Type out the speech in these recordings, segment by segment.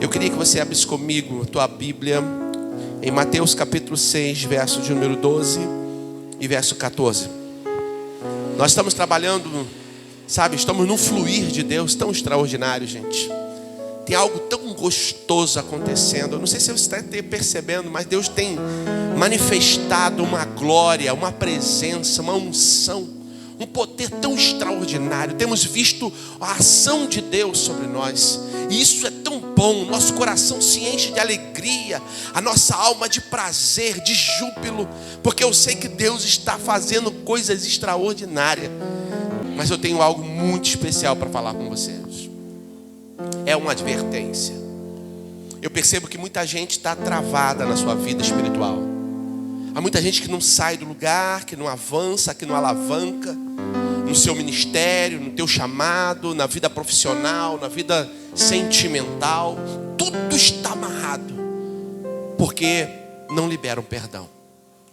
Eu queria que você abrisse comigo a tua Bíblia em Mateus capítulo 6, verso de número 12 e verso 14. Nós estamos trabalhando, sabe, estamos num fluir de Deus tão extraordinário, gente. Tem algo tão gostoso acontecendo. Eu não sei se você está percebendo, mas Deus tem manifestado uma glória, uma presença, uma unção, um poder tão extraordinário. Temos visto a ação de Deus sobre nós. E isso é tão bom. Nosso coração se enche de alegria, a nossa alma de prazer, de júbilo, porque eu sei que Deus está fazendo coisas extraordinárias. Mas eu tenho algo muito especial para falar com vocês. É uma advertência. Eu percebo que muita gente está travada na sua vida espiritual. Há muita gente que não sai do lugar, que não avança, que não alavanca no seu ministério, no teu chamado, na vida profissional, na vida sentimental. Tudo está amarrado porque não liberam perdão.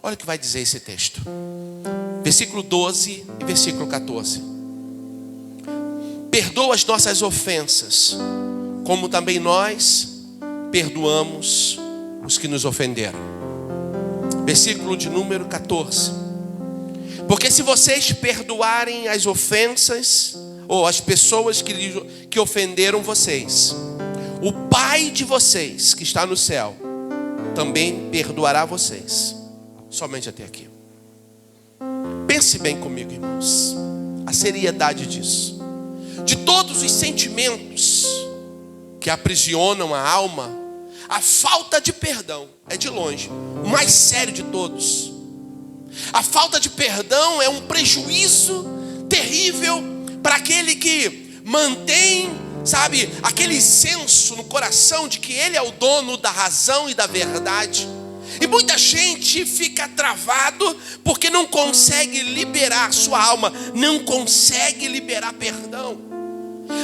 Olha o que vai dizer esse texto. Versículo 12 e versículo 14. Perdoa as nossas ofensas, como também nós perdoamos os que nos ofenderam. Versículo de número 14. Porque se vocês perdoarem as ofensas, ou as pessoas que ofenderam vocês, o Pai de vocês que está no céu também perdoará vocês. Somente até aqui. Pense bem comigo, irmãos, a seriedade disso. De todos os sentimentos que aprisionam a alma, a falta de perdão é de longe o mais sério de todos. A falta de perdão é um prejuízo terrível para aquele que mantém, sabe, aquele senso no coração de que ele é o dono da razão e da verdade. E muita gente fica travado porque não consegue liberar sua alma, não consegue liberar perdão.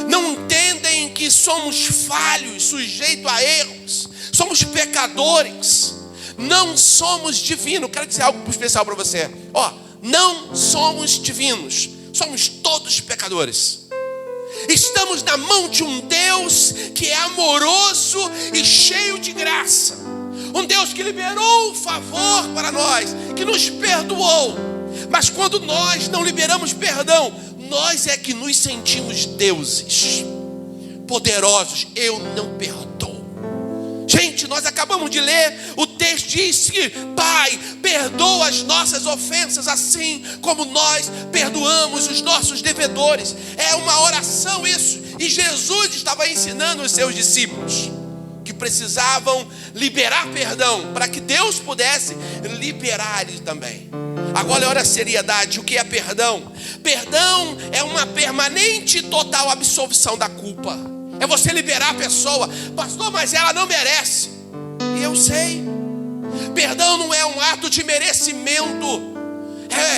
Não entendem que somos falhos, sujeitos a erros, somos pecadores, não somos divinos. Quero dizer algo especial para você. Não somos divinos, somos todos pecadores. Estamos na mão de um Deus que é amoroso e cheio de graça. Um Deus que liberou o favor para nós, que nos perdoou. Mas quando nós não liberamos perdão, nós é que nos sentimos deuses poderosos. Eu não perdoo. Gente, nós acabamos de ler, o texto diz que Pai, perdoa as nossas ofensas, assim como nós perdoamos os nossos devedores. É uma oração isso. E Jesus estava ensinando os seus discípulos que precisavam liberar perdão, para que Deus pudesse liberar eles também. Agora olha a seriedade. O que é perdão? Perdão é uma permanente e total absolvição da culpa. É você liberar a pessoa. Pastor, mas ela não merece. E eu sei. Perdão não é um ato de merecimento.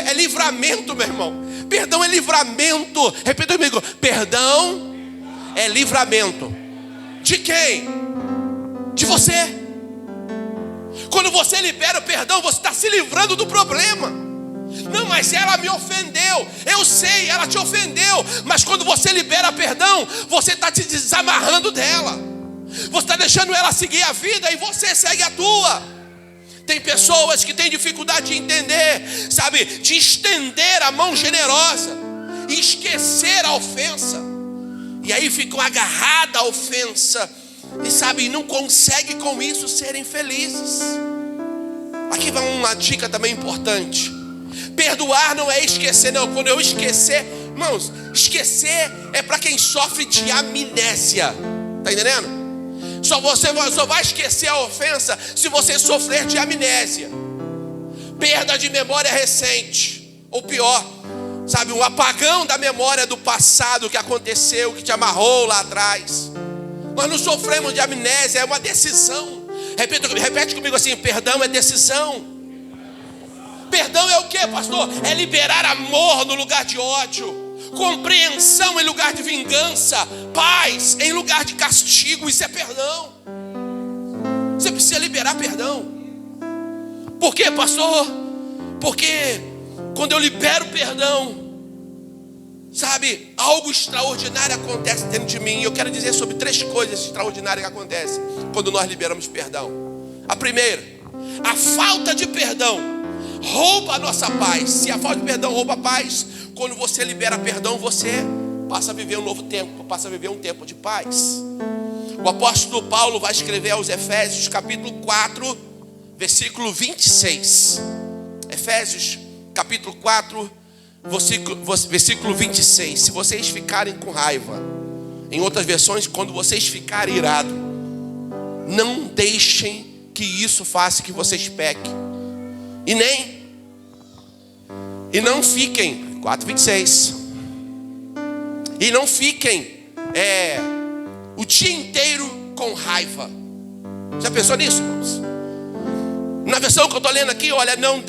É livramento, meu irmão. Perdão é livramento. Repita comigo. Perdão é livramento. De quem? De você. Quando você libera o perdão, você está se livrando do problema. Não, mas ela me ofendeu. Eu sei, ela te ofendeu. Mas quando você libera perdão, você está te desamarrando dela. Você está deixando ela seguir a vida e você segue a tua. Tem pessoas que têm dificuldade de entender, sabe, de estender a mão generosa e esquecer a ofensa. E aí ficam agarradas à ofensa e sabe, não conseguem com isso serem felizes. Aqui vai uma dica também importante. Perdoar não é esquecer, não. Quando eu esquecer, irmãos, esquecer é para quem sofre de amnésia. Tá entendendo? Você só vai esquecer a ofensa se você sofrer de amnésia. Perda de memória recente. Ou pior, sabe, um apagão da memória do passado que aconteceu, que te amarrou lá atrás. Nós não sofremos de amnésia, é uma decisão. Repete comigo assim: perdão é decisão. Perdão é o que, pastor? É liberar amor no lugar de ódio, compreensão em lugar de vingança, paz em lugar de castigo. Isso é perdão. Você precisa liberar perdão. Por quê, pastor? Porque quando eu libero perdão, Sabe, algo extraordinário acontece dentro de mim. Eu quero dizer sobre 3 coisas extraordinárias que acontecem quando nós liberamos perdão. A primeira, a falta de perdão rouba a nossa paz. Se a falta de perdão rouba a paz, quando você libera perdão, você passa a viver um novo tempo, passa a viver um tempo de paz. O apóstolo Paulo vai escrever aos Efésios, capítulo 4, versículo 26. Efésios, capítulo 4, versículo 26. Se vocês ficarem com raiva, em outras versões, quando vocês ficarem irados, não deixem que isso faça que vocês pequem. E não fiquem, 4:26. E não fiquem o dia inteiro com raiva. Já pensou nisso, irmãos? Na versão que eu estou lendo aqui, olha, não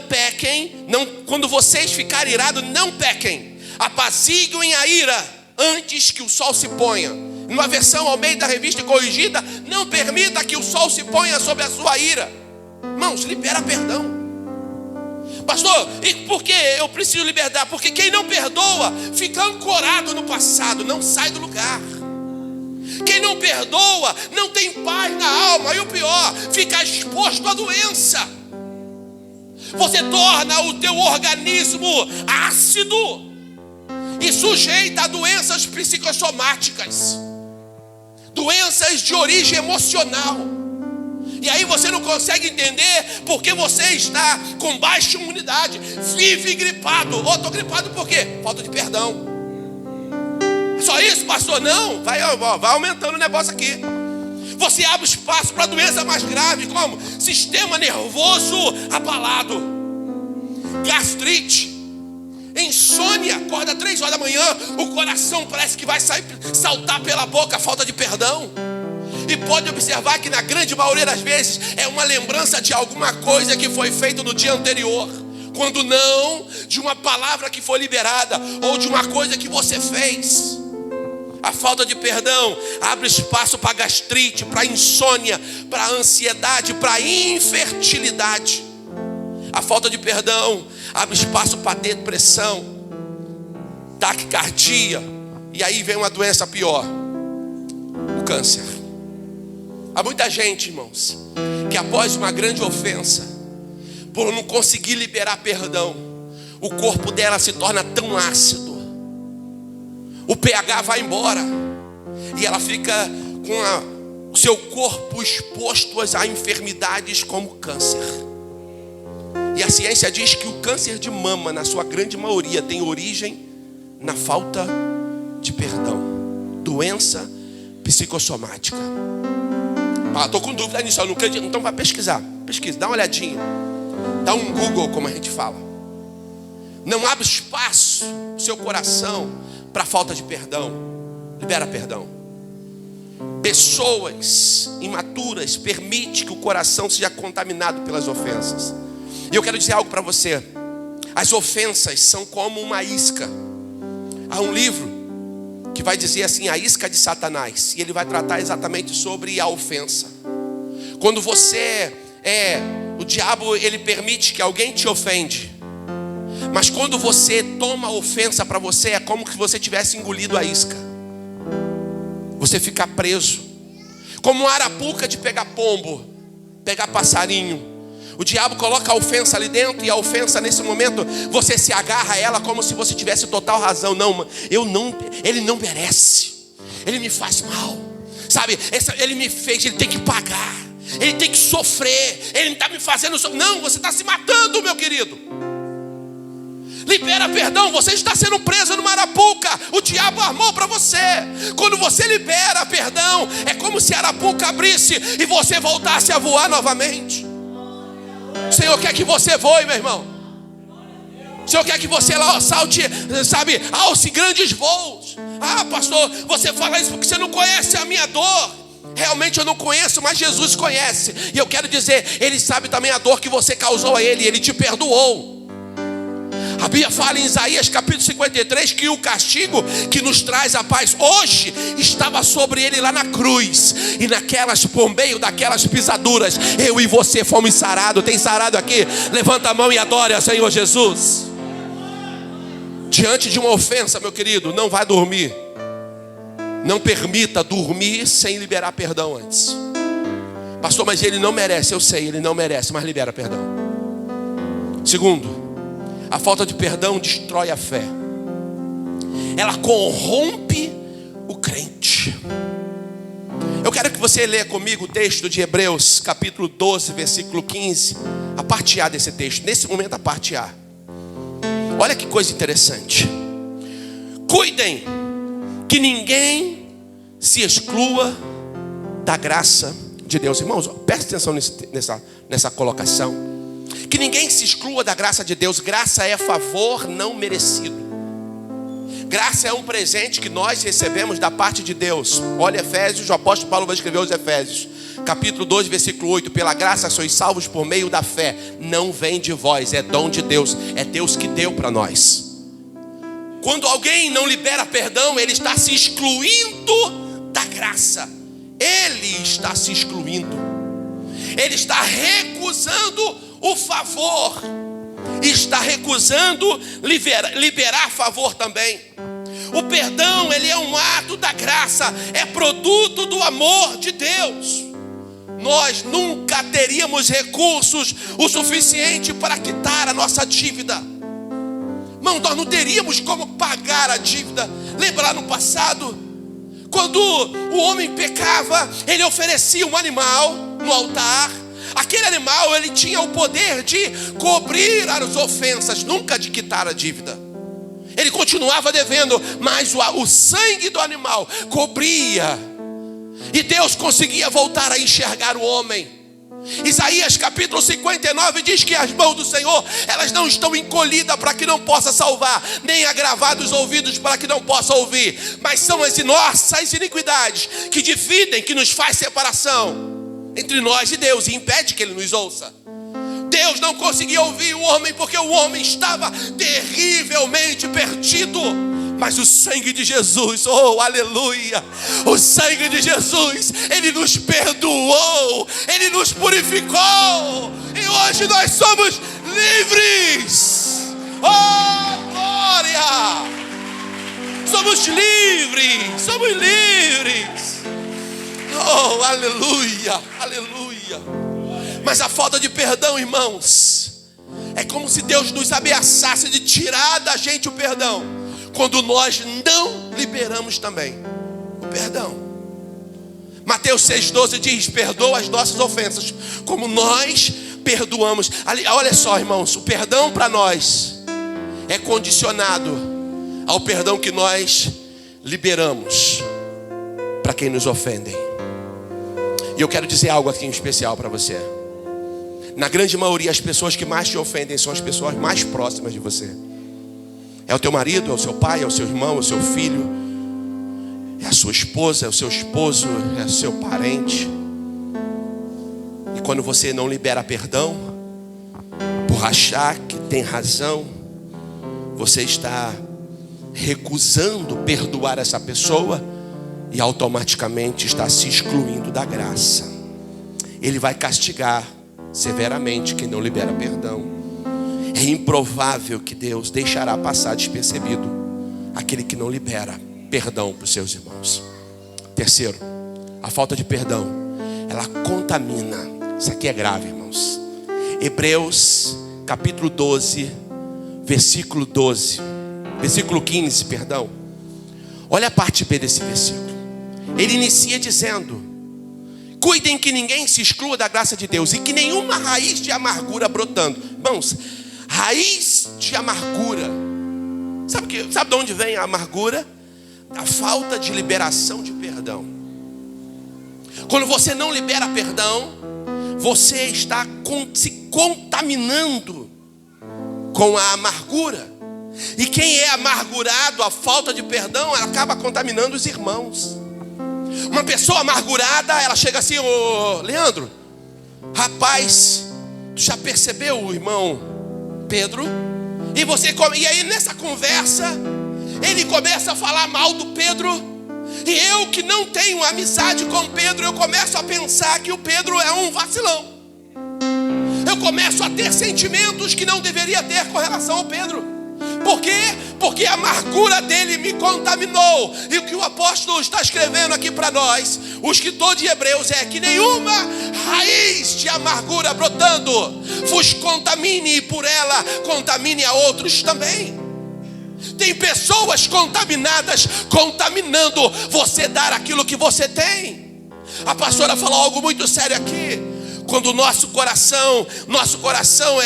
pequem, quando vocês ficarem irados, não pequem. Apaziguem a ira antes que o sol se ponha. Numa versão ao meio da revista corrigida, não permita que o sol se ponha sobre a sua ira. Irmãos, libera perdão. Pastor, e por que eu preciso libertar? Porque quem não perdoa fica ancorado no passado, não sai do lugar. Quem não perdoa não tem paz na alma. E o pior, fica exposto à doença. Você torna o teu organismo ácido e sujeita a doenças psicossomáticas, doenças de origem emocional. E aí você não consegue entender porque você está com baixa imunidade, vive gripado. Estou gripado por quê? Falta de perdão. Só isso, pastor? Não, vai aumentando o negócio aqui. Você abre espaço para doença mais grave, como sistema nervoso abalado, gastrite, insônia, acorda 3 horas da manhã, o coração parece que vai saltar pela boca, falta de perdão. E pode observar que na grande maioria das vezes é uma lembrança de alguma coisa que foi feita no dia anterior, quando não de uma palavra que foi liberada ou de uma coisa que você fez. A falta de perdão abre espaço para gastrite, para insônia, para ansiedade, para infertilidade. A falta de perdão abre espaço para depressão, taquicardia, e aí vem uma doença pior, o câncer. Há muita gente, irmãos, que após uma grande ofensa, por não conseguir liberar perdão, o corpo dela se torna tão ácido, o pH vai embora e ela fica com o seu corpo exposto a enfermidades como câncer. E a ciência diz que o câncer de mama, na sua grande maioria, tem origem na falta de perdão, doença psicossomática. Estou com dúvida nisso, eu não acredito. Então vai pesquisa, dá uma olhadinha, dá um Google, como a gente fala. Não abre espaço no seu coração para falta de perdão. Libera perdão. Pessoas imaturas permitem que o coração seja contaminado pelas ofensas. E eu quero dizer algo para você. As ofensas são como uma isca. Há um livro que vai dizer assim, a isca de Satanás, e ele vai tratar exatamente sobre a ofensa. Quando você o diabo, ele permite que alguém te ofende, mas quando você toma a ofensa para você, é como se você tivesse engolido a isca. Você fica preso, como uma arapuca de pegar pombo, pegar passarinho. O diabo coloca a ofensa ali dentro, e a ofensa nesse momento, você se agarra a ela como se você tivesse total razão. Não, ele não merece, ele me faz mal, sabe? Ele me fez, ele tem que pagar, ele tem que sofrer, ele não está me fazendo sofrer. Não, você está se matando, meu querido. Libera perdão, você está sendo preso numa arapuca, o diabo armou para você. Quando você libera perdão, é como se a arapuca abrisse e você voltasse a voar novamente. O Senhor quer que você voe, meu irmão. O Senhor quer que você salte, sabe, alce grandes voos. Ah, pastor, você fala isso porque você não conhece a minha dor. Realmente eu não conheço, mas Jesus conhece. E eu quero dizer, Ele sabe também a dor que você causou a Ele, Ele te perdoou. A Bíblia fala em Isaías capítulo 53 que o castigo que nos traz a paz hoje estava sobre ele lá na cruz. E por meio daquelas pisaduras, eu e você fomos sarados. Tem sarado aqui? Levanta a mão e adore ao Senhor Jesus. Diante de uma ofensa, meu querido, não vá dormir. Não permita dormir sem liberar perdão antes. Pastor, mas ele não merece. Eu sei, ele não merece, mas libera perdão. Segundo, a falta de perdão destrói a fé. Ela corrompe o crente. Eu quero que você leia comigo o texto de Hebreus, capítulo 12, versículo 15. A parte A desse texto. Nesse momento, a parte A. Olha que coisa interessante. Cuidem que ninguém se exclua da graça de Deus. Irmãos, preste atenção nessa colocação. Que ninguém se exclua da graça de Deus. Graça é favor não merecido. Graça é um presente que nós recebemos da parte de Deus. Olha Efésios, o apóstolo Paulo vai escrever aos Efésios, capítulo 2, versículo 8. Pela graça sois salvos por meio da fé. Não vem de vós, é dom de Deus. É Deus que deu para nós. Quando alguém não libera perdão, ele está se excluindo da graça. Ele está se excluindo. Ele está recusando o favor. Está recusando liberar favor também. O perdão, ele é um ato da graça. É produto do amor de Deus. Nós nunca teríamos recursos o suficiente para quitar a nossa dívida. Não, nós não teríamos como pagar a dívida. Lembra lá no passado? Quando o homem pecava, ele oferecia um animal no altar. Aquele animal, ele tinha o poder de cobrir as ofensas, nunca de quitar a dívida. Ele continuava devendo, mas o sangue do animal cobria. E Deus conseguia voltar a enxergar o homem. Isaías capítulo 59 diz que as mãos do Senhor, elas não estão encolhidas para que não possa salvar, nem agravados os ouvidos para que não possa ouvir. Mas são as nossas iniquidades que dividem, que nos faz separação entre nós e Deus, e impede que Ele nos ouça. Deus não conseguia ouvir o homem, porque o homem estava terrivelmente perdido. Mas o sangue de Jesus, oh aleluia, o sangue de Jesus, Ele nos perdoou, Ele nos purificou, e hoje nós somos livres. Oh glória! Somos livres, somos livres. Oh, aleluia, aleluia. Mas a falta de perdão, irmãos, é como se Deus nos ameaçasse de tirar da gente o perdão, quando nós não liberamos também o perdão. Mateus 6,12 diz: perdoa as nossas ofensas, como nós perdoamos. Olha só, irmãos, o perdão para nós é condicionado ao perdão que nós liberamos para quem nos ofendem. E eu quero dizer algo aqui em especial para você. Na grande maioria, as pessoas que mais te ofendem são as pessoas mais próximas de você. É o teu marido, é o seu pai, é o seu irmão, é o seu filho, é a sua esposa, é o seu esposo, é o seu parente. E quando você não libera perdão, por achar que tem razão, você está recusando perdoar essa pessoa e automaticamente está se excluindo da graça. Ele vai castigar severamente quem não libera perdão. É improvável que Deus deixará passar despercebido aquele que não libera perdão para os seus irmãos. Terceiro, a falta de perdão, ela contamina. Isso aqui é grave, irmãos. Hebreus capítulo 12, versículo 15, perdão. Olha a parte B desse versículo. Ele inicia dizendo: cuidem que ninguém se exclua da graça de Deus, e que nenhuma raiz de amargura brotando. Irmãos, raiz de amargura, sabe de onde vem a amargura? A falta de liberação de perdão. Quando você não libera perdão, você está se contaminando com a amargura. E quem é amargurado, a falta de perdão, ela acaba contaminando os irmãos. Uma pessoa amargurada, ela chega assim: ô Leandro, rapaz, tu já percebeu o irmão Pedro? E aí nessa conversa, ele começa a falar mal do Pedro. E eu, que não tenho amizade com Pedro, eu começo a pensar que o Pedro é um vacilão. Eu começo a ter sentimentos que não deveria ter com relação ao Pedro. Por quê? Porque a amargura dele me contaminou. E o que o apóstolo está escrevendo aqui para nós, o escritor de Hebreus, é que nenhuma raiz de amargura brotando vos contamine, e por ela contamine a outros também. Tem pessoas contaminadas, contaminando você dar aquilo que você tem. A pastora falou algo muito sério aqui. Quando o nosso coração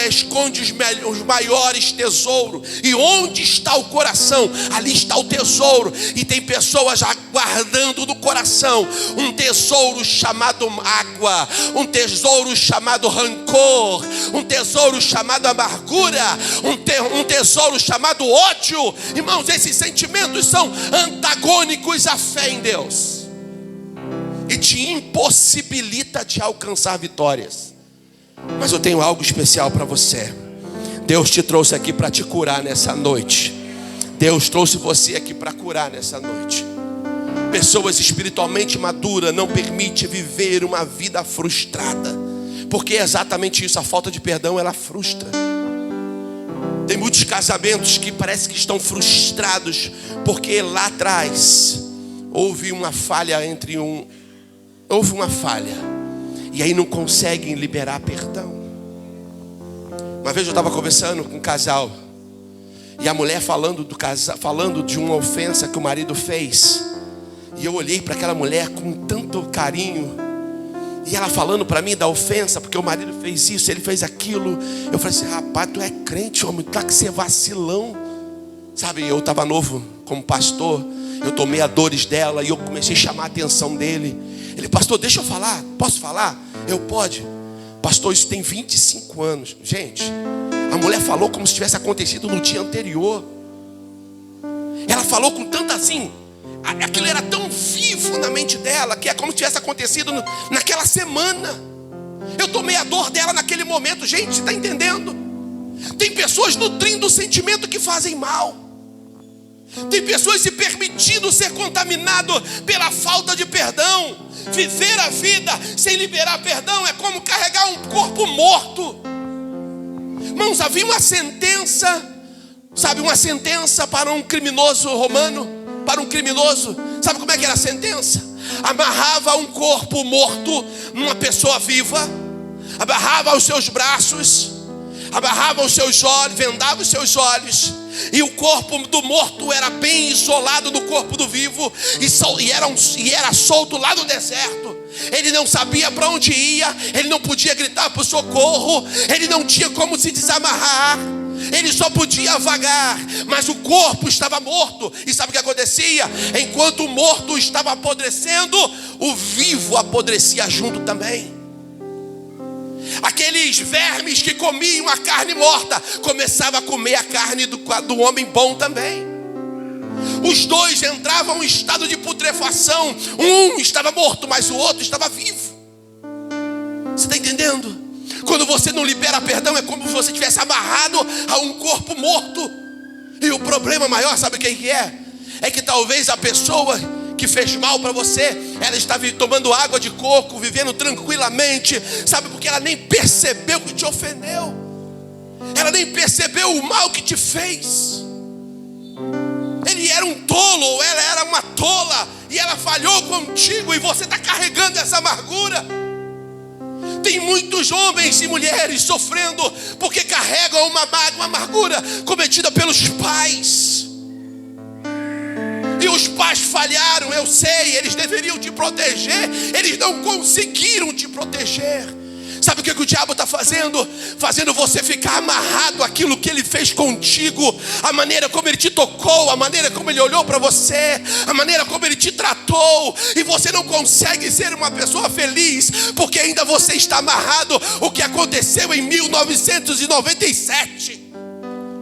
esconde os maiores tesouros. E onde está o coração, ali está o tesouro. E tem pessoas guardando no coração um tesouro chamado mágoa, um tesouro chamado rancor, um tesouro chamado amargura, um tesouro chamado ódio. Irmãos, esses sentimentos são antagônicos à fé em Deus e te impossibilita de alcançar vitórias. Mas eu tenho algo especial para você. Deus te trouxe aqui para te curar nessa noite. Deus trouxe você aqui para curar nessa noite. Pessoas espiritualmente maduras não permitem viver uma vida frustrada, porque é exatamente isso, a falta de perdão, ela frustra. Tem muitos casamentos que parece que estão frustrados, porque lá atrás houve uma falha e aí não conseguem liberar perdão. Uma vez eu estava conversando com um casal, e a mulher falando de uma ofensa que o marido fez, e eu olhei para aquela mulher com tanto carinho, e ela falando para mim da ofensa, porque o marido fez isso, ele fez aquilo. Eu falei assim: rapaz, tu é crente, homem, tá que você é vacilão. Sabe, eu estava novo como pastor, eu tomei a dores dela e eu comecei a chamar a atenção dele. Ele: pastor, deixa eu falar, posso falar? Eu: pode. Pastor, isso tem 25 anos. Gente, a mulher falou como se tivesse acontecido no dia anterior. Ela falou com tanta assim, aquilo era tão vivo na mente dela, que é como se tivesse acontecido naquela semana. Eu tomei a dor dela naquele momento. Gente, está entendendo? Tem pessoas nutrindo o sentimento que fazem mal. Tem pessoas se permitindo ser contaminado pela falta de perdão. Viver a vida sem liberar perdão é como carregar um corpo morto. Irmãos, havia uma sentença, sabe, uma sentença para um criminoso romano, para um criminoso. Sabe como é que era a sentença? Amarrava um corpo morto numa pessoa viva, amarrava os seus braços, amarrava os seus olhos, vendava os seus olhos, e o corpo do morto era bem isolado do corpo do vivo, e era solto lá no deserto. Ele não sabia para onde ia, ele não podia gritar por socorro, ele não tinha como se desamarrar, ele só podia vagar, mas o corpo estava morto. E sabe o que acontecia? Enquanto o morto estava apodrecendo, o vivo apodrecia junto também. Aqueles vermes que comiam a carne morta começavam a comer a carne do homem bom também. Os dois entravam em estado de putrefação. Um estava morto, mas o outro estava vivo. Você está entendendo? Quando você não libera perdão, é como se você estivesse amarrado a um corpo morto. E o problema maior, sabe o que é? É que talvez a pessoa que fez mal para você, ela estava tomando água de coco, vivendo tranquilamente, sabe, porque ela nem percebeu que te ofendeu, ela nem percebeu o mal que te fez. Ele era um tolo, ou ela era uma tola, e ela falhou contigo, e você está carregando essa amargura. Tem muitos homens e mulheres sofrendo porque carregam uma amargura cometida pelos pais. E os pais falharam, eu sei, eles deveriam te proteger, eles não conseguiram te proteger. Sabe o que o diabo está fazendo? Fazendo você ficar amarrado àquilo que ele fez contigo, a maneira como ele te tocou, a maneira como ele olhou para você, a maneira como ele te tratou, e você não consegue ser uma pessoa feliz, porque ainda você está amarrado o que aconteceu em 1997.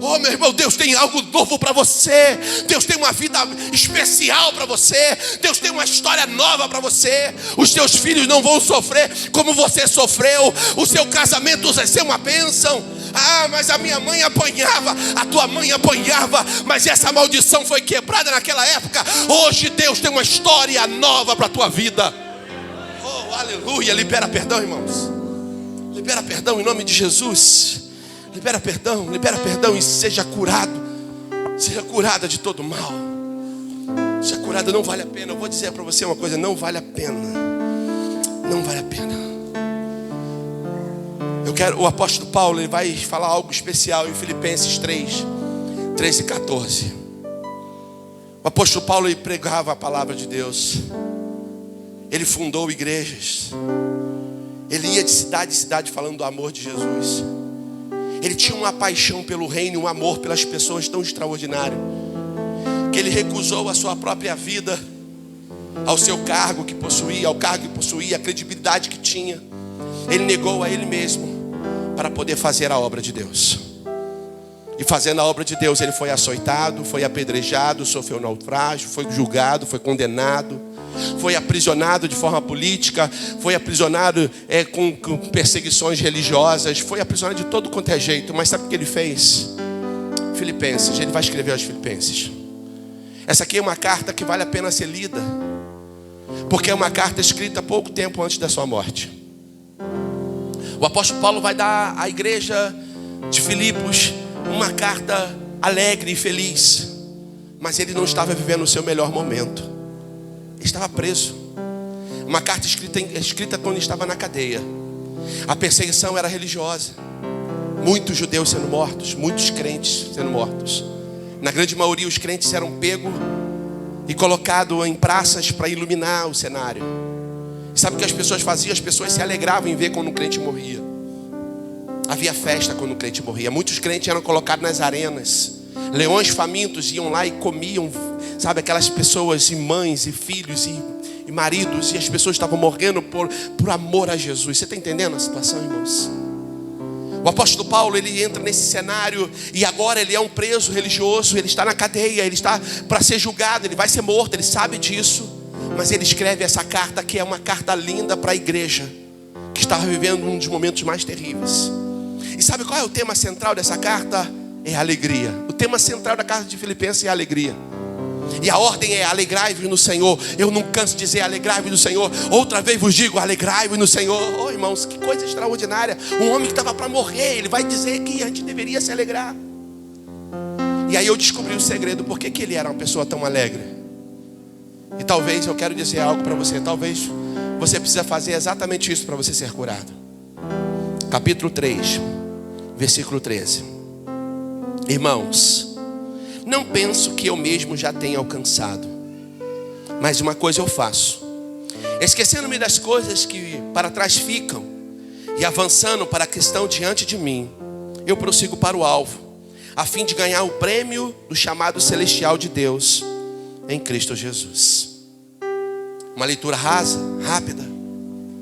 Oh, meu irmão, Deus tem algo novo para você. Deus tem uma vida especial para você. Deus tem uma história nova para você. Os seus filhos não vão sofrer como você sofreu. O seu casamento vai ser uma bênção. Ah, mas a minha mãe apanhava, a tua mãe apanhava, mas essa maldição foi quebrada naquela época. Hoje Deus tem uma história nova para a tua vida. Oh, aleluia. Libera perdão, irmãos. Libera perdão em nome de Jesus. Libera perdão e seja curado. Seja curada de todo mal. Seja curada, não vale a pena. Eu vou dizer para você uma coisa, não vale a pena. Não vale a pena. O apóstolo Paulo, ele vai falar algo especial em Filipenses 3 e 14. O apóstolo Paulo, ele pregava a palavra de Deus. Ele fundou igrejas. Ele ia de cidade em cidade falando do amor de Jesus. Ele tinha uma paixão pelo reino, um amor pelas pessoas tão extraordinário, que ele recusou a sua própria vida ao seu cargo que possuía, ao cargo que possuía, a credibilidade que tinha. Ele negou a ele mesmo para poder fazer a obra de Deus. E fazendo a obra de Deus, ele foi açoitado, foi apedrejado, sofreu naufrágio, foi julgado, foi condenado, foi aprisionado de forma política, foi aprisionado com perseguições religiosas, foi aprisionado de todo quanto é jeito. Mas sabe o que ele fez? Filipenses, ele vai escrever aos Filipenses. Essa aqui é uma carta que vale a pena ser lida, porque é uma carta escrita pouco tempo antes da sua morte. O apóstolo Paulo vai dar à igreja de Filipos uma carta alegre e feliz, mas ele não estava vivendo o seu melhor momento. Ele estava preso. Uma carta escrita quando ele estava na cadeia. A perseguição era religiosa. Muitos judeus sendo mortos, muitos crentes sendo mortos. Na grande maioria, os crentes eram pegos e colocados em praças para iluminar o cenário. Sabe o que as pessoas faziam? As pessoas se alegravam em ver quando um crente morria. Havia festa quando um crente morria. Muitos crentes eram colocados nas arenas. Leões famintos iam lá e comiam, sabe, aquelas pessoas, e mães, e filhos, e maridos. E as pessoas estavam morrendo por amor a Jesus. Você está entendendo a situação, irmãos? O apóstolo Paulo, ele entra nesse cenário, e agora ele é um preso religioso. Ele está na cadeia, ele está para ser julgado, ele vai ser morto, ele sabe disso. Mas ele escreve essa carta, que é uma carta linda para a igreja que estava vivendo um dos momentos mais terríveis. E sabe qual é o tema central dessa carta? É a alegria. O tema central da carta de Filipenses é a alegria. E a ordem é: alegrai-vos no Senhor. Eu não canso de dizer alegrai-vos no Senhor. Outra vez vos digo, alegrai-vos no Senhor. Oh, irmãos, que coisa extraordinária. Um homem que estava para morrer, ele vai dizer que a gente deveria se alegrar. E aí eu descobri o segredo. Por que ele era uma pessoa tão alegre? E talvez eu quero dizer algo para você. Talvez você precisa fazer exatamente isso para você ser curado. Capítulo 3, versículo 13. Irmãos, não penso que eu mesmo já tenha alcançado, mas uma coisa eu faço, esquecendo-me das coisas que para trás ficam e avançando para a questão diante de mim, eu prossigo para o alvo, a fim de ganhar o prêmio do chamado celestial de Deus em Cristo Jesus. Uma leitura rasa, rápida.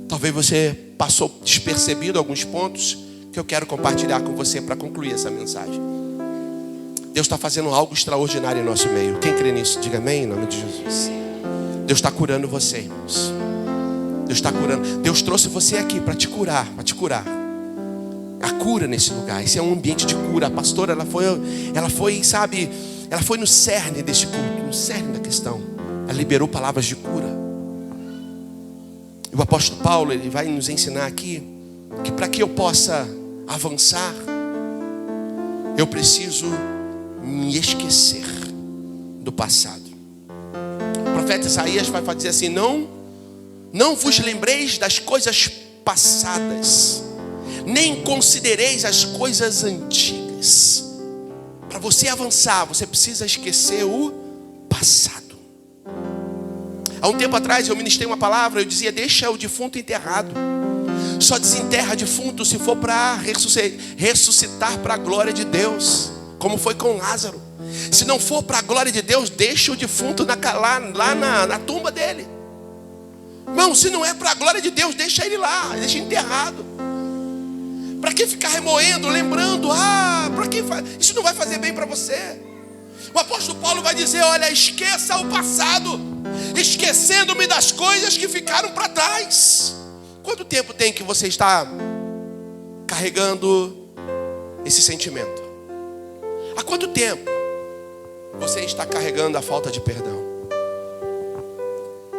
Talvez você passou despercebido alguns pontos que eu quero compartilhar com você para concluir essa mensagem. Deus está fazendo algo extraordinário em nosso meio. Quem crê nisso, diga amém em nome de Jesus. Deus está curando você, irmãos. Deus está curando. Deus trouxe você aqui para te curar, para te curar. A cura nesse lugar. Esse é um ambiente de cura. A pastora, ela foi, sabe, ela foi no cerne desse culto, no cerne da questão. Ela liberou palavras de cura. E o apóstolo Paulo, ele vai nos ensinar aqui que para que eu possa avançar, eu preciso me esquecer do passado. O profeta Isaías vai dizer assim: não vos lembreis das coisas passadas, nem considereis as coisas antigas. Para você avançar, você precisa esquecer o passado. Há um tempo atrás eu ministrei uma palavra, eu dizia: deixa o defunto enterrado. Só desenterra defunto se for para ressuscitar para a glória de Deus, como foi com Lázaro. Se não for para a glória de Deus, deixa o defunto lá na tumba dele. Irmão, se não é para a glória de Deus, deixa ele lá, deixa enterrado. Para que ficar remoendo, lembrando? Para que isso não vai fazer bem para você. O apóstolo Paulo vai dizer: olha, esqueça o passado, esquecendo-me das coisas que ficaram para trás. Quanto tempo tem que você está carregando esse sentimento? Há quanto tempo você está carregando a falta de perdão?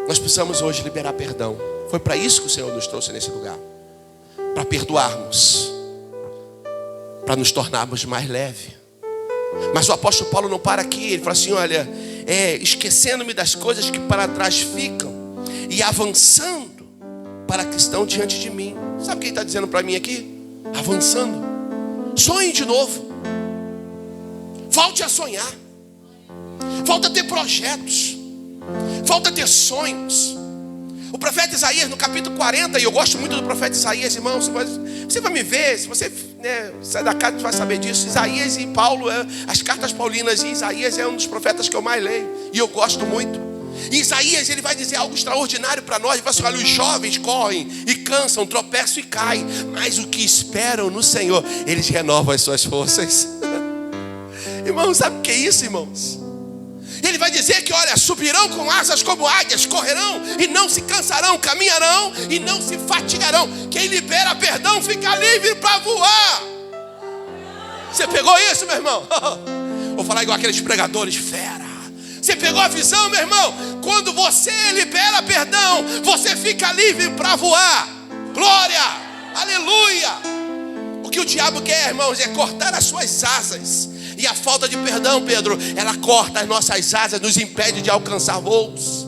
Nós precisamos hoje liberar perdão. Foi para isso que o Senhor nos trouxe nesse lugar, para perdoarmos, para nos tornarmos mais leves. Mas o apóstolo Paulo não para aqui. Ele fala assim, olha, esquecendo-me das coisas que para trás ficam e avançando para que estão diante de mim. Sabe o que ele está dizendo para mim aqui? Avançando. Sonhe de novo. Volte a sonhar. Volte a ter projetos. Volte a ter sonhos. O profeta Isaías, no capítulo 40, e eu gosto muito do profeta Isaías, irmãos, você vai me ver, se você sai da casa, você vai saber disso. Isaías e Paulo, as cartas paulinas, e Isaías é um dos profetas que eu mais leio, e eu gosto muito. E Isaías, ele vai dizer algo extraordinário para nós. Ele vai assim, olha, os jovens correm e cansam, tropeçam e caem, mas o que esperam no Senhor, eles renovam as suas forças. Irmãos, sabe o que é isso, irmãos? Ele vai dizer que, olha, subirão com asas como águias, correrão e não se cansarão, caminharão e não se fatigarão. Quem libera perdão fica livre para voar. Você pegou isso, meu irmão? Vou falar igual aqueles pregadores fera. Você pegou a visão, meu irmão? Quando você libera perdão, você fica livre para voar. Glória, aleluia. O que o diabo quer, irmãos, é cortar as suas asas. E a falta de perdão, Pedro, ela corta as nossas asas, nos impede de alcançar voos.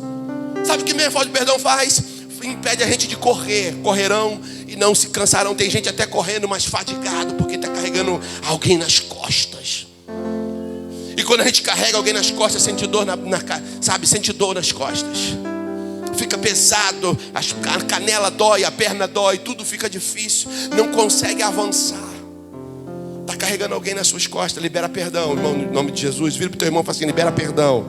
Sabe o que mesmo a falta de perdão faz? Impede a gente de correr. Correrão e não se cansarão. Tem gente até correndo, mas fadigado, porque está carregando alguém nas costas. E quando a gente carrega alguém nas costas, sente dor sente dor nas costas. Fica pesado, a canela dói, a perna dói, tudo fica difícil. Não consegue avançar. Está carregando alguém nas suas costas, libera perdão, irmão, no nome de Jesus. Vira para o teu irmão e fala assim, libera perdão.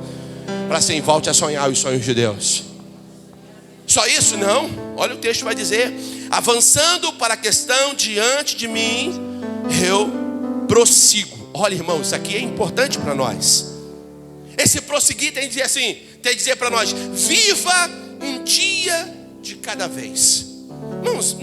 Para assim, volte a sonhar os sonhos de Deus. Só isso? Não. Olha o texto vai dizer, avançando para a questão diante de mim, eu prossigo. Olha, irmão, isso aqui é importante para nós. Esse prosseguir tem que dizer assim, tem que dizer para nós, viva um dia de cada vez. Irmãos,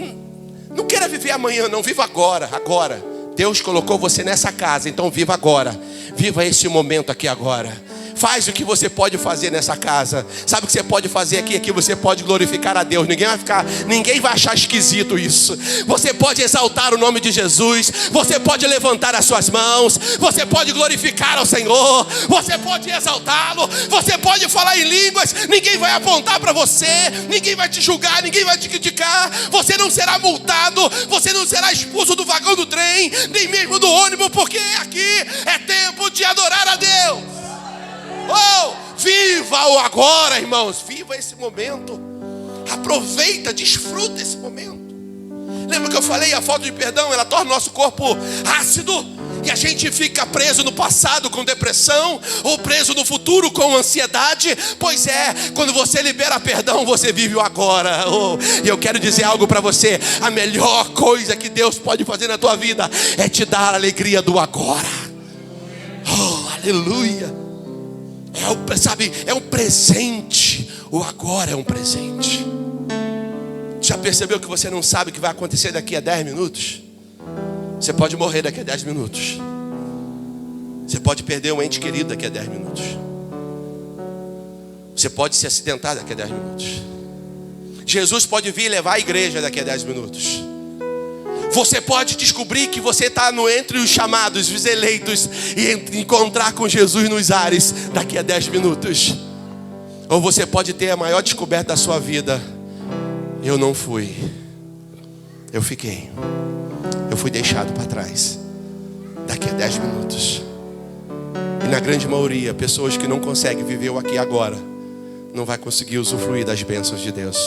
não queira viver amanhã, não, viva agora, agora. Deus colocou você nessa casa, então viva agora. Viva esse momento aqui agora. Faz o que você pode fazer nessa casa. Sabe o que você pode fazer aqui? Aqui você pode glorificar a Deus. Ninguém vai achar esquisito isso. Você pode exaltar o nome de Jesus. Você pode levantar as suas mãos. Você pode glorificar ao Senhor. Você pode exaltá-lo. Você pode falar em línguas. Ninguém vai apontar para você. Ninguém vai te julgar. Ninguém vai te criticar. Você não será multado. Você não será expulso do vagão do trem, nem mesmo do ônibus, porque aqui é tempo de adorar a Deus. Oh, viva o agora, irmãos. Viva esse momento. Aproveita, desfruta esse momento. Lembra que eu falei? A falta de perdão, ela torna o nosso corpo ácido. E a gente fica preso no passado com depressão, ou preso no futuro com ansiedade. Pois é, quando você libera perdão, você vive o agora. E eu quero dizer algo para você. A melhor coisa que Deus pode fazer na tua vida é te dar a alegria do agora. Oh, aleluia. É um presente. O agora é um presente. Já percebeu que você não sabe o que vai acontecer daqui a 10 minutos? Você pode morrer daqui a 10 minutos. Você pode perder um ente querido daqui a 10 minutos. Você pode se acidentar daqui a 10 minutos. Jesus pode vir levar a igreja daqui a 10 minutos. Você pode descobrir que você está entre os chamados, os eleitos, e encontrar com Jesus nos ares daqui a 10 minutos. Ou você pode ter a maior descoberta da sua vida. Eu não fui. Eu fiquei. Eu fui deixado para trás. Daqui a 10 minutos. E na grande maioria, pessoas que não conseguem viver o aqui e agora, não vai conseguir usufruir das bênçãos de Deus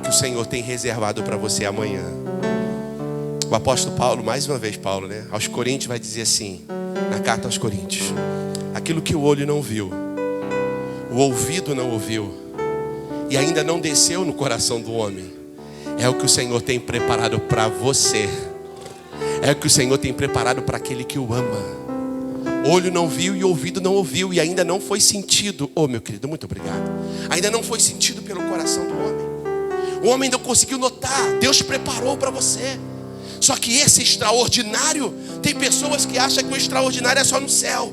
que o Senhor tem reservado para você amanhã. O apóstolo Paulo, mais uma vez Paulo, aos Coríntios vai dizer assim, na carta aos Coríntios: aquilo que o olho não viu, o ouvido não ouviu, e ainda não desceu no coração do homem, é o que o Senhor tem preparado para você. É o que o Senhor tem preparado para aquele que o ama. Olho não viu e ouvido não ouviu, e ainda não foi sentido. Oh, meu querido, muito obrigado. Ainda não foi sentido pelo coração do homem. O homem não conseguiu notar. Deus preparou para você. Só que esse extraordinário, tem pessoas que acham que o extraordinário é só no céu.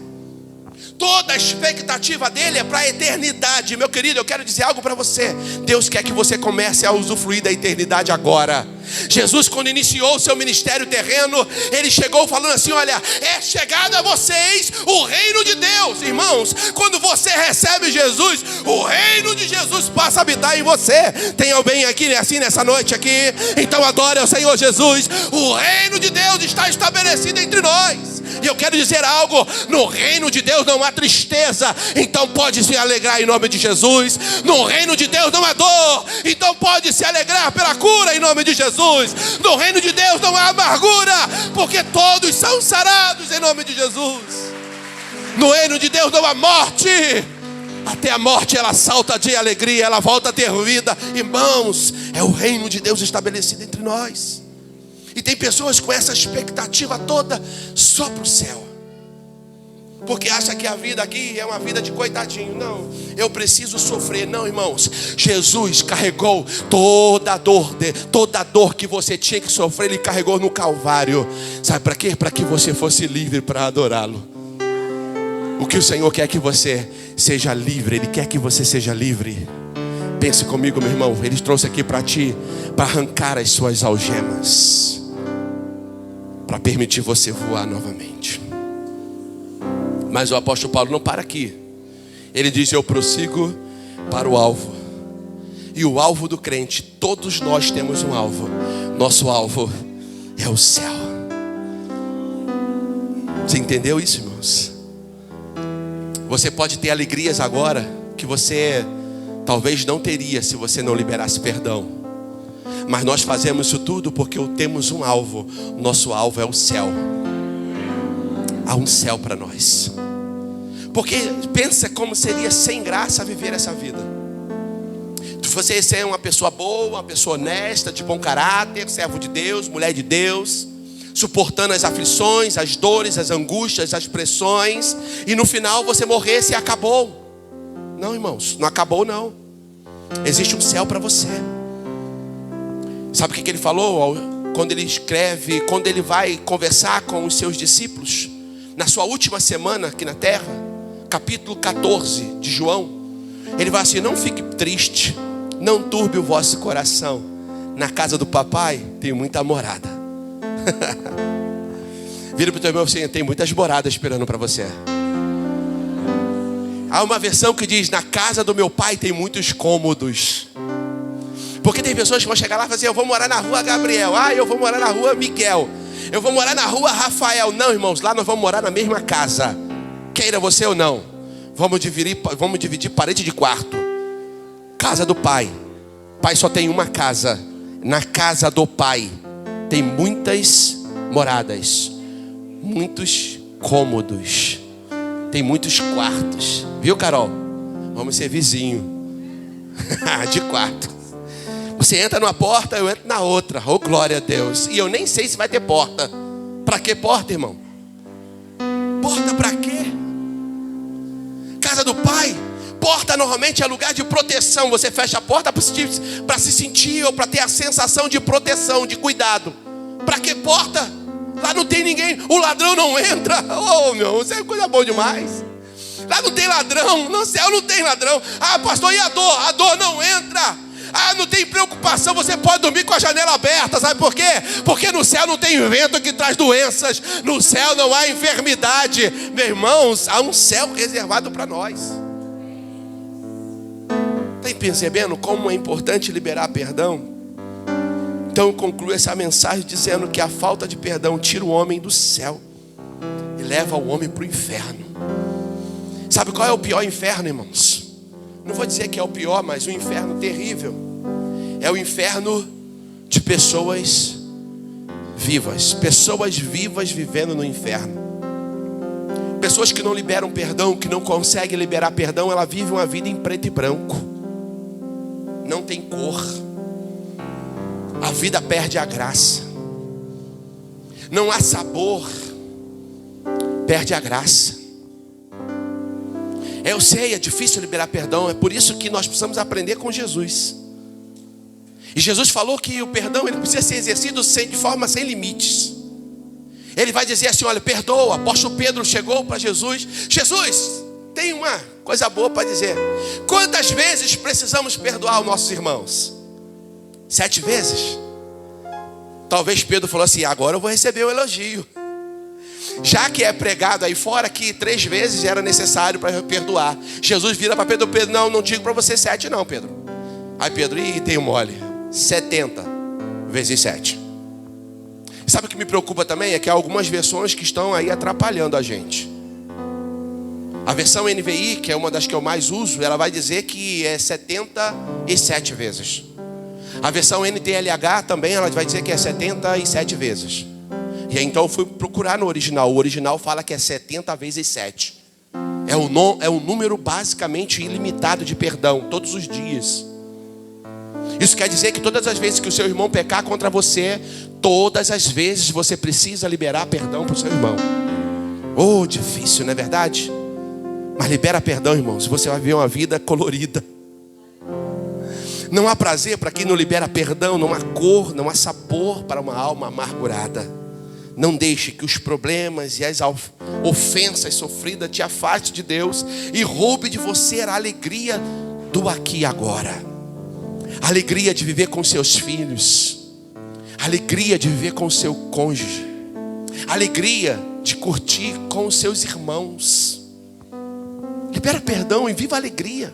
Toda a expectativa dele é para a eternidade. Meu querido, eu quero dizer algo para você. Deus quer que você comece a usufruir da eternidade agora. Jesus, quando iniciou o seu ministério terreno, ele chegou falando assim: olha, é chegado a vocês o reino de Deus. Irmãos, quando você recebe Jesus, o reino de Jesus passa a habitar em você. Tem alguém aqui assim nessa noite aqui? Então adore ao Senhor Jesus. O reino de Deus está estabelecido entre nós. E eu quero dizer algo: no reino de Deus não há tristeza, então pode se alegrar em nome de Jesus. No reino de Deus não há dor, então pode se alegrar pela cura em nome de Jesus. No reino de Deus não há amargura, porque todos são sarados em nome de Jesus. No reino de Deus não há morte, até a morte ela salta de alegria, ela volta a ter vida. Irmãos, é o reino de Deus estabelecido entre nós. E tem pessoas com essa expectativa toda só para o céu, porque acha que a vida aqui é uma vida de coitadinho. Não, eu preciso sofrer. Não, irmãos, Jesus carregou toda a dor que você tinha que sofrer, Ele carregou no Calvário. Sabe para quê? Para que você fosse livre para adorá-lo. O que o Senhor quer que você seja livre. Ele quer que você seja livre. Pense comigo, meu irmão. Ele trouxe aqui para ti, para arrancar as suas algemas, para permitir você voar novamente. Mas o apóstolo Paulo não para aqui. Ele diz: eu prossigo para o alvo. E o alvo do crente, todos nós temos um alvo. Nosso alvo é o céu. Você entendeu isso, irmãos? Você pode ter alegrias agora que você talvez não teria se você não liberasse perdão. Mas nós fazemos isso tudo porque temos um alvo. Nosso alvo é o céu. Há um céu para nós. Porque pensa como seria sem graça viver essa vida. Você ser uma pessoa boa, uma pessoa honesta, de bom caráter, servo de Deus, mulher de Deus, suportando as aflições, as dores, as angústias, as pressões, e no final você morresse e acabou. Não, irmãos, não acabou não. Existe um céu para você. Sabe o que ele falou? Quando ele escreve, quando ele vai conversar com os seus discípulos, na sua última semana aqui na terra, capítulo 14 de João, ele vai assim: não fique triste, não turbe o vosso coração. Na casa do papai tem muita morada. Vira para o teu irmão assim: tem muitas moradas esperando para você. Há uma versão que diz: na casa do meu pai tem muitos cômodos. Porque tem pessoas que vão chegar lá e falar assim: eu vou morar na rua Gabriel, eu vou morar na rua Miguel, eu vou morar na rua Rafael. Não, irmãos, lá nós vamos morar na mesma casa, queira você ou não. Vamos dividir parede de quarto. Casa do pai. Pai só tem uma casa. Na casa do pai tem muitas moradas, muitos cômodos, tem muitos quartos. Viu, Carol? Vamos ser vizinho de quarto. Você entra numa porta, eu entro na outra. Oh, glória a Deus. E eu nem sei se vai ter porta. Para que porta, irmão? Porta para quê? Casa do pai. Porta normalmente é lugar de proteção. Você fecha a porta para se sentir ou para ter a sensação de proteção, de cuidado. Para que porta? Lá não tem ninguém. O ladrão não entra. Oh, meu, isso é coisa boa demais. Lá não tem ladrão. No céu não tem ladrão. Ah, pastor, e a dor? A dor não entra. Ah, não tem preocupação, você pode dormir com a janela aberta. Sabe por quê? Porque no céu não tem vento que traz doenças. No céu não há enfermidade. Meus irmãos, há um céu reservado para nós. Está percebendo como é importante liberar perdão? Então eu concluo essa mensagem dizendo que a falta de perdão tira o homem do céu e leva o homem para o inferno. Sabe qual é o pior inferno, irmãos? Não vou dizer que é o pior, mas um inferno terrível. É o inferno de pessoas vivas. Pessoas vivas vivendo no inferno. Pessoas que não liberam perdão, que não conseguem liberar perdão, ela vive uma vida em preto e branco. Não tem cor. A vida perde a graça. Não há sabor. Perde a graça. Eu sei, é difícil liberar perdão. É por isso que nós precisamos aprender com Jesus. E Jesus falou que o perdão ele precisa ser exercido de forma sem limites. Ele vai dizer assim: olha, perdoa. O apóstolo Pedro chegou para Jesus: Jesus, tem uma coisa boa para dizer. Quantas vezes precisamos perdoar os nossos irmãos? 7 vezes? Talvez Pedro falou assim: agora eu vou receber o elogio. Já que é pregado aí fora que 3 vezes era necessário para perdoar. Jesus vira para Pedro: Pedro, não digo para você 7 não, Pedro. Aí Pedro: tem um mole. 70 vezes 7. Sabe o que me preocupa também? É que há algumas versões que estão aí atrapalhando a gente. A versão NVI, que é uma das que eu mais uso, ela vai dizer que é 77 vezes. A versão NTLH também, ela vai dizer que é 77 vezes. E aí, então eu fui procurar no original. O original fala que é 70 vezes 7. É um número basicamente ilimitado de perdão, todos os dias. Isso quer dizer que todas as vezes que o seu irmão pecar contra você, todas as vezes você precisa liberar perdão para o seu irmão. Oh, difícil, não é verdade? Mas libera perdão, irmãos, você vai viver uma vida colorida. Não há prazer para quem não libera perdão, não há cor, não há sabor para uma alma amargurada. Não deixe que os problemas e as ofensas sofridas te afastem de Deus e roube de você a alegria do aqui e agora. A alegria de viver com seus filhos. A alegria de viver com o seu cônjuge. A alegria de curtir com os seus irmãos. Libera perdão e viva a alegria.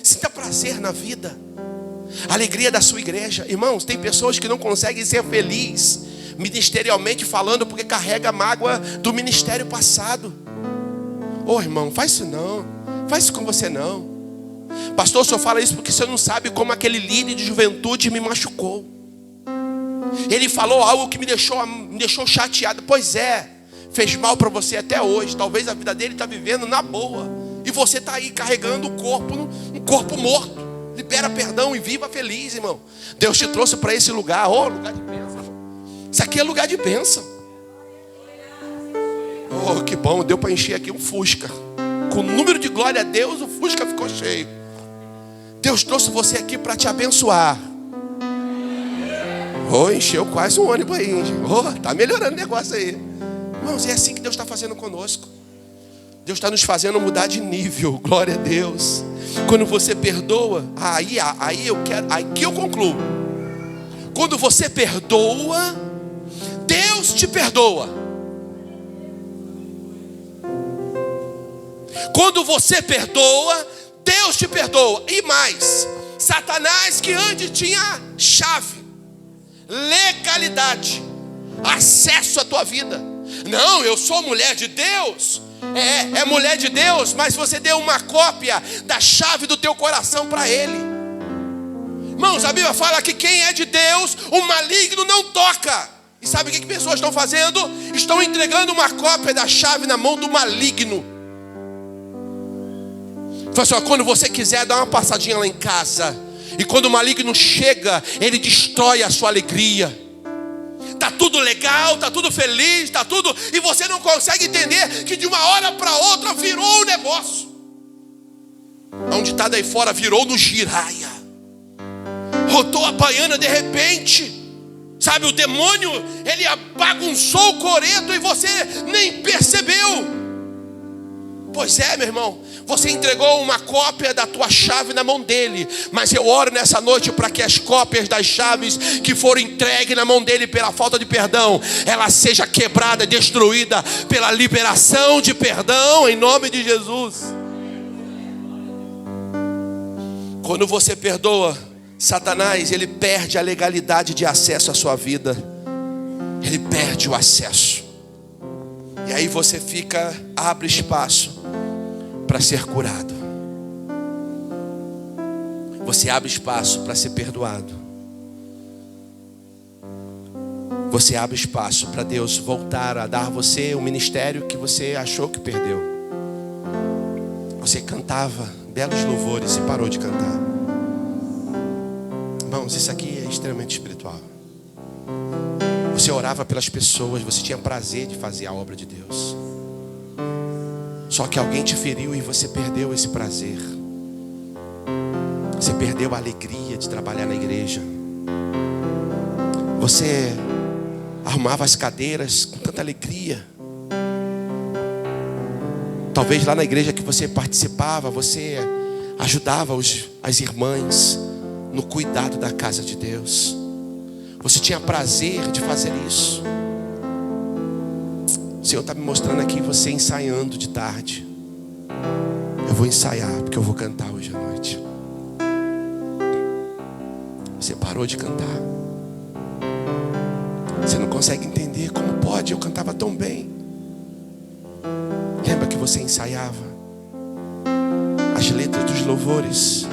Sinta prazer na vida. A alegria da sua igreja. Irmãos, tem pessoas que não conseguem ser felizes ministerialmente falando porque carrega a mágoa do ministério passado. Ô irmão, faz isso não. Faz isso com você não. Pastor, o senhor fala isso porque você não sabe como aquele líder de juventude me machucou. Ele falou algo que me deixou chateado. Pois é, fez mal para você até hoje. Talvez a vida dele está vivendo na boa. E você está aí carregando um corpo morto. Libera perdão e viva feliz, irmão. Deus te trouxe para esse lugar. Oh, lugar de bênção, irmão. Isso aqui é lugar de bênção. Oh, que bom. Deu para encher aqui um Fusca. Com o número de glória a Deus, o Fusca ficou cheio. Deus trouxe você aqui para te abençoar. Oh, encheu quase um ônibus aí. Oh, tá melhorando o negócio aí. Irmãos, é assim que Deus está fazendo conosco. Deus está nos fazendo mudar de nível. Glória a Deus. Quando você perdoa, aqui eu concluo. Quando você perdoa, Deus te perdoa. Quando você perdoa, Deus te perdoa. E mais, Satanás, que antes tinha chave, legalidade, acesso à tua vida. Não, eu sou mulher de Deus. É mulher de Deus, mas você deu uma cópia da chave do teu coração para ele. Irmãos, a Bíblia fala que quem é de Deus, o maligno não toca. E sabe o que pessoas estão fazendo? Estão entregando uma cópia da chave na mão do maligno. Fala assim, quando você quiser dar uma passadinha lá em casa, e quando o maligno chega, ele destrói a sua alegria. Tá tudo legal, tá tudo feliz, tá tudo, e você não consegue entender que de uma hora para outra virou um negócio. Onde está daí fora virou no giraia. Rodou a baiana de repente. Sabe, o demônio, ele bagunçou o coreto e você nem percebeu. Pois é, meu irmão, você entregou uma cópia da tua chave na mão dele. Mas eu oro nessa noite para que as cópias das chaves que foram entregues na mão dele pela falta de perdão, ela seja quebrada, destruída pela liberação de perdão em nome de Jesus. Quando você perdoa, Satanás, ele perde a legalidade de acesso à sua vida. Ele perde o acesso. E aí você abre espaço para ser curado. Você abre espaço para ser perdoado. Você abre espaço para Deus voltar a dar a você o ministério que você achou que perdeu. Você cantava belos louvores e parou de cantar. Irmãos, isso aqui é extremamente espiritual. Você orava pelas pessoas, você tinha prazer de fazer a obra de Deus. Só que alguém te feriu e você perdeu esse prazer. Você perdeu a alegria de trabalhar na igreja. Você arrumava as cadeiras com tanta alegria. Talvez lá na igreja que você participava, você ajudava as irmãs no cuidado da casa de Deus. Você tinha prazer de fazer isso. O Senhor está me mostrando aqui você ensaiando de tarde. Eu vou ensaiar porque eu vou cantar hoje à noite. Você parou de cantar. Você não consegue entender como pode. Eu cantava tão bem. Lembra que você ensaiava as letras dos louvores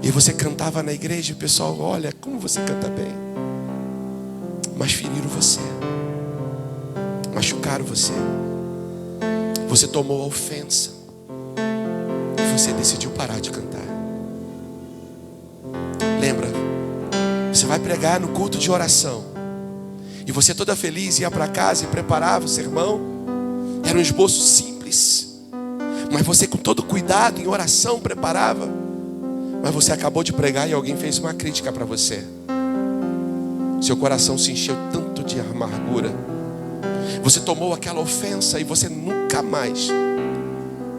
e você cantava na igreja e o pessoal, olha como você canta bem. Mas feriram você, machucaram você, você tomou a ofensa e você decidiu parar de cantar. Lembra, você vai pregar no culto de oração e você toda feliz ia para casa e preparava o sermão. Era um esboço simples, mas você com todo cuidado em oração preparava. Mas você acabou de pregar e alguém fez uma crítica para você. Seu coração se encheu tanto de amargura. Você tomou aquela ofensa e você nunca mais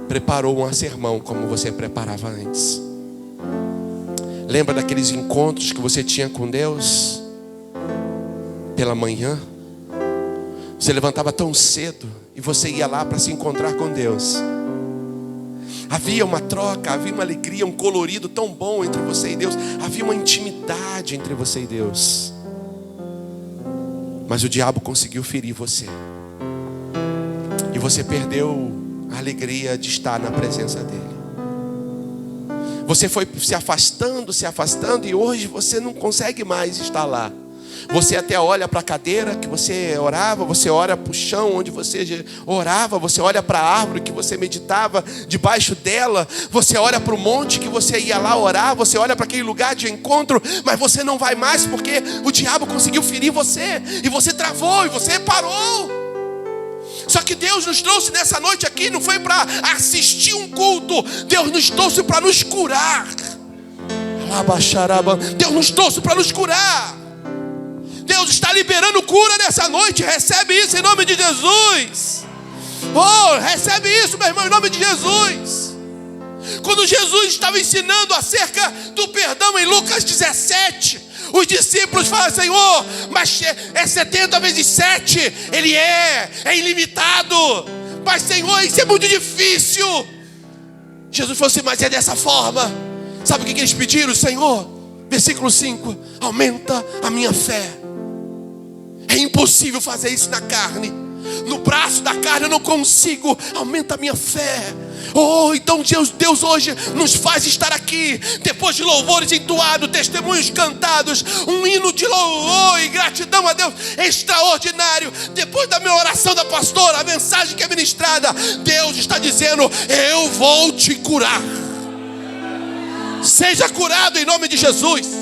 preparou um sermão como você preparava antes. Lembra daqueles encontros que você tinha com Deus? Pela manhã você levantava tão cedo e você ia lá para se encontrar com Deus. Havia uma troca, havia uma alegria, um colorido tão bom entre você e Deus. Havia uma intimidade entre você e Deus. Mas o diabo conseguiu ferir você. E você perdeu a alegria de estar na presença dele. Você foi se afastando e hoje você não consegue mais estar lá. Você até olha para a cadeira que você orava, você olha para o chão onde você orava, você olha para a árvore que você meditava debaixo dela, você olha para o monte que você ia lá orar, você olha para aquele lugar de encontro, mas você não vai mais porque o diabo conseguiu ferir você, e você travou, e você parou. Só que Deus nos trouxe nessa noite aqui, não foi para assistir um culto, Deus nos trouxe para nos curar. Deus nos trouxe para nos curar. Deus está liberando cura nessa noite. Recebe isso em nome de Jesus. Oh, recebe isso, meu irmão, em nome de Jesus. Quando Jesus estava ensinando acerca do perdão em Lucas 17, os discípulos falam, Senhor, mas é 70 vezes 7. Ele é ilimitado. Mas Senhor, isso é muito difícil. Jesus falou assim, mas é dessa forma. Sabe o que eles pediram? Senhor, versículo 5, aumenta a minha fé. É impossível fazer isso na carne. No braço da carne eu não consigo. Aumenta a minha fé. Oh, então Deus hoje nos faz estar aqui, depois de louvores entoados, testemunhos cantados, um hino de louvor e gratidão a Deus extraordinário. Depois da minha oração da pastora, a mensagem que é ministrada, Deus está dizendo, eu vou te curar. Seja curado em nome de Jesus.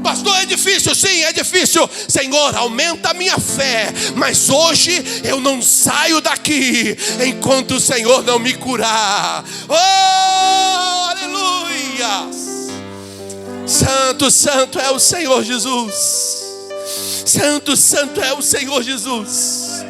Pastor, é difícil, sim, é difícil. Senhor, aumenta a minha fé. Mas hoje eu não saio daqui enquanto o Senhor não me curar. Oh, aleluia. Santo, santo é o Senhor Jesus. Santo, santo é o Senhor Jesus.